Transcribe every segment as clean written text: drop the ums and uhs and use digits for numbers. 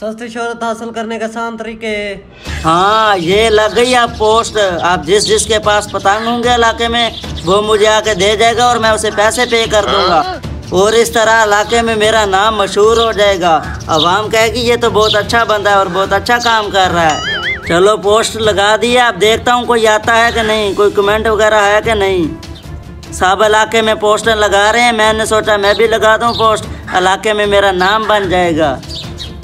सस्ती शोहरत हासिल करने के आसान तरीके। हाँ, ये लग गई आप पोस्ट। आप जिसके पास पतंग होंगे इलाके में वो मुझे आके दे जाएगा और मैं उसे पैसे पे कर दूंगा और इस तरह इलाके में मेरा नाम मशहूर हो जाएगा। अवाम कहेगी ये तो बहुत अच्छा बंदा है और बहुत अच्छा काम कर रहा है। चलो पोस्ट लगा दिया, अब देखता हूँ कोई आता है कि नहीं, कोई कमेंट वगैरह है कि नहीं। सब इलाके में पोस्टर लगा रहे हैं, मैंने सोचा मैं भी लगा दूँ पोस्ट, इलाके में मेरा नाम बन जाएगा।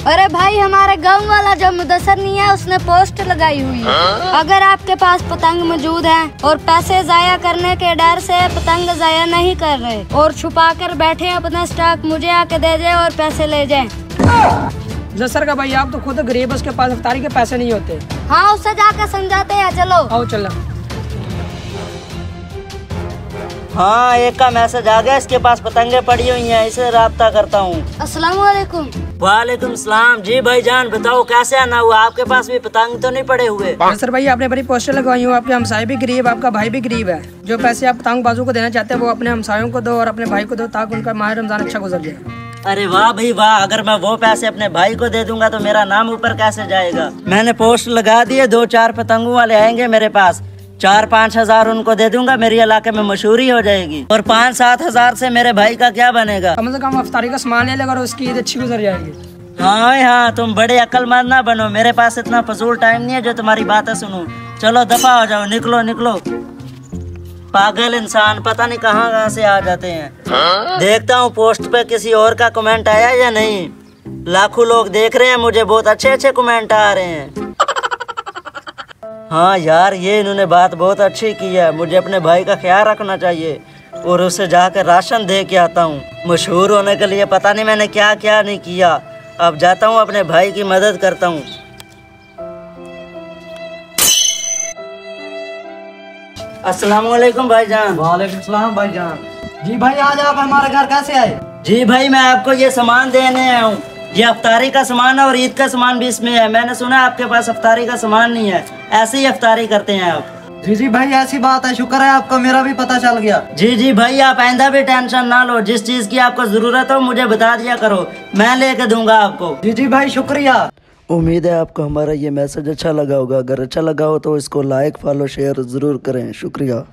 अरे भाई, हमारे गांव वाला जो मुदस्सर नहीं है उसने पोस्ट लगाई हुई है। अगर आपके पास पतंग मौजूद है और पैसे जाया करने के डर से पतंग जाया नहीं कर रहे और छुपा कर बैठे अपना स्टॉक, मुझे आके दे जाए और पैसे ले जाए। मुदस्सर का भाई, आप तो खुद गरीब, उसके पास इफ्तारी के पैसे नहीं होते। हाँ, उससे जाकर समझाते हैं। चलो आओ चलो। हाँ, एक का मैसेज आ गया, इसके पास पतंगे पड़ी हुई हैं, इसे राब्ता करता हूँ। अस्सलाम वालेकुम। वालेकुम सलाम। जी भाईजान बताओ कैसे आना हुआ, आपके पास भी पतंग तो नहीं पड़े हुए? सर भाई, आपने बड़ी पोस्टर लगवाई हो, आपके हमसाये भी गरीब, आपका भाई भी गरीब है। जो पैसे आप पतंग बाजू को देना चाहते हैं वो अपने हमसायों को दो और अपने भाई को दो, ताकि उनका माह रमजान अच्छा गुजर जाए। अरे वाह भाई वाह, अगर मैं वो पैसे अपने भाई को दे दूंगा तो मेरा नाम ऊपर कैसे जाएगा। मैंने पोस्ट लगा दिए, 2-4 पतंगों वाले आएंगे मेरे पास, 4-5 हजार उनको दे दूंगा, मेरे इलाके में मशहूरी हो जाएगी। और 5-7 हजार से मेरे भाई का क्या बनेगा? कम से कम इफ्तारी का सामान ले लेगा और उसकी ईद अच्छी गुजर जाएगी। हाँ हाँ, तुम बड़े अक्लमंद ना बनो, मेरे पास इतना फजूल टाइम नहीं है जो तुम्हारी बातें सुनूं। चलो दफा हो जाओ, निकलो निकलो। पागल इंसान पता नहीं कहाँ से आ जाते हैं। देखता हूँ पोस्ट पे किसी और का कमेंट आया या नहीं। लाखों लोग देख रहे हैं मुझे, बहुत अच्छे अच्छे कमेंट आ रहे हैं। हाँ यार, ये इन्होंने बात बहुत अच्छी की है, मुझे अपने भाई का ख्याल रखना चाहिए और उसे जाकर राशन दे के आता हूँ। मशहूर होने के लिए पता नहीं मैंने क्या क्या नहीं किया। अब जाता हूँ अपने भाई की मदद करता हूँ। अस्सलाम वालेकुम भाईजान। वालेकुम सलाम भाईजान। जी भाई, आज आप हमारे घर कैसे आए? जी भाई, मैं आपको ये सामान देने आया हूँ। ये अफ्तारी का सामान है और ईद का सामान भी इसमें है। मैंने सुना आपके पास अफ्तारी का सामान नहीं है, ऐसे ही अफ्तारी करते हैं आप? जी भाई, ऐसी बात है, शुक्र है आपको मेरा भी पता चल गया। जी भाई, आप आइंदा भी टेंशन ना लो, जिस चीज की आपको जरूरत हो मुझे बता दिया करो, मैं लेके दूंगा आपको। जी भाई, शुक्रिया। उम्मीद है आपको हमारा ये मैसेज अच्छा लगा होगा। अगर अच्छा लगा हो तो इसको लाइक, फॉलो, शेयर जरूर करें। शुक्रिया।